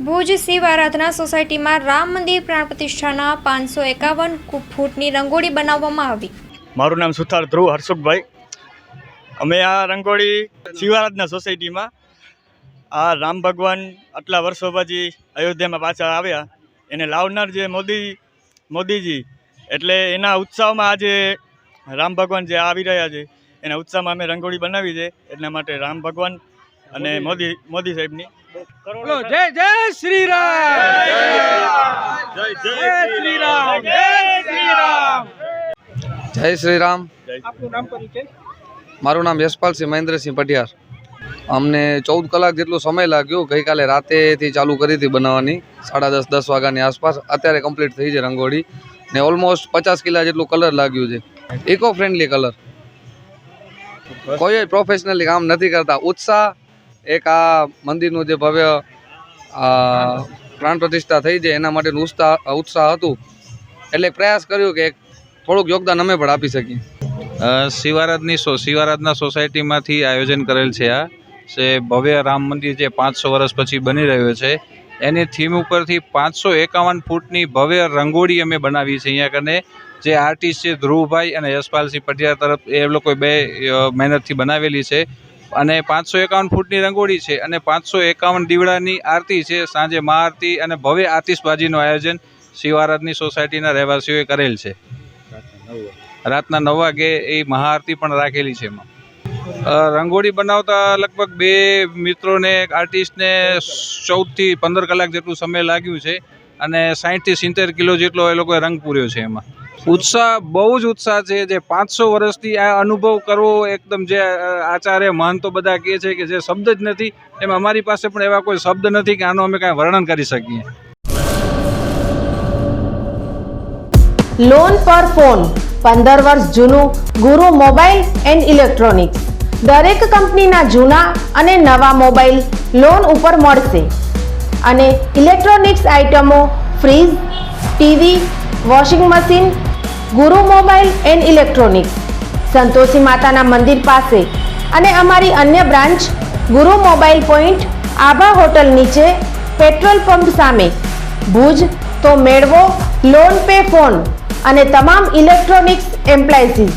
ભુજ શિવ આરાધના સોસાયટીમાં રામ મંદિર પ્રાણ પ્રતિષ્ઠાના 551 ફૂટની રંગોળી બનાવવામાં આવી। મારું નામ સુથાર ધ્રુવ હર્ષુખભાઈ। અમે આ રંગોળી શિવ આરાધના સોસાયટીમાં આ રામ ભગવાન આટલા વર્ષો પછી અયોધ્યામાં પાછા આવ્યા એને લાવનાર જે મોદીજી એટલે એના ઉત્સાહમાં આજે રામ ભગવાન જે આવી રહ્યા છે એના ઉત્સાહમાં અમે રંગોળી બનાવી છે। એટલા માટે રામ ભગવાન અને મોદી સાહેબની જય જય શ્રી રામ, જય શ્રી રામ, જય શ્રી રામ, જય શ્રી રામ। આપનું નામ પરિચય? મારું નામ યશપાલસિંહ મહેન્દ્રસિંહ પટિયાર। અમને 14 કલાક જેટલો સમય લાગ્યો। ગઈકાલે રાતેથી ચાલુ કરી હતી બનાવવાની 10:30 વાગ્યાની આસપાસ। અત્યારે કમ્પ્લીટ થઈ છે રંગોળી ને ઓલમોસ્ટ 50 કિલા જેટલું કલર લાગ્યું છે। ઇકો ફ્રેન્ડલી કલર, કોઈ પ્રોફેશનલી કામ નથી કરતા। ઉત્સાહ એક આ મંદિરનું જે ભવ્ય પ્રાણ પ્રતિષ્ઠા થઈ છે એના માટેનું ઉત્સાહ હતું એટલે પ્રયાસ કર્યો કે થોડુંક યોગદાન અમે પણ આપી શકીએ। શિવ આરાધના સોસાયટીમાંથી આયોજન કરેલ છે। આ છે ભવ્ય રામ મંદિર જે 500 વર્ષ પછી બની રહ્યો છે એની થીમ ઉપરથી 551 ફૂટની ભવ્ય રંગોળી અમે બનાવી છે। અહીંયા કને જે આર્ટિસ્ટ છે ધ્રુવભાઈ અને યશપાલસિંહ પટિયાર તરફ એ લોકો બે મહેનતથી બનાવેલી છે અને 551 ફૂટની રંગોળી છે અને 551 દીવડાની આરતી છે। સાંજે મહાઆરતી અને ભવ્ય આતિશબાજીનું આયોજન શિવ આરાધની સોસાયટીના રહેવાસીઓએ કરેલ છે। રાતના 9 વાગે એ મહાઆરતી પણ રાખેલી છે। એમાં રંગોળી બનાવતા લગભગ 2 મિત્રોને આર્ટિસ્ટને 14 થી 15 કલાક જેટલું સમય લાગ્યું છે અને 60 થી 70 કિલો જેટલો એ લોકોએ રંગ પૂર્યો છે। એમાં ઉત્સાહ, બહુ જ ઉત્સાહ છે। જે 500 વર્ષથી આ અનુભવ કરવો એકદમ, જે આચાર્ય મહંતો બધા કહે છે કે જે શબ્દ જ નથી, એમાં અમારી પાસે પણ એવા કોઈ શબ્દ નથી કે આનો અમે કાંઈ વર્ણન કરી શકીએ। લોન પર ફોન 15 વર્ષ જૂનું ગુરુ મોબાઈલ એન્ડ ઇલેક્ટ્રોનિક્સ। દરેક કંપનીના જૂના અને નવા મોબાઈલ લોન ઉપર મળશે અને ઇલેક્ટ્રોનિક્સ આઇટમો ફ્રીજ, ટીવી, વોશિંગ મશીન। ગુરુ મોબાઈલ એન્ડ ઇલેક્ટ્રોનિક્સ સંતોષી માતાના મંદિર પાસે અને અમારી અન્ય બ્રાન્ચ ગુરુ મોબાઈલ પોઈન્ટ આભા હોટલ નીચે પેટ્રોલ પંપ સામે ભુજ। તો મેળવો લોન પે ફોન અને તમામ ઇલેક્ટ્રોનિક્સ એપ્લાયન્સીસ।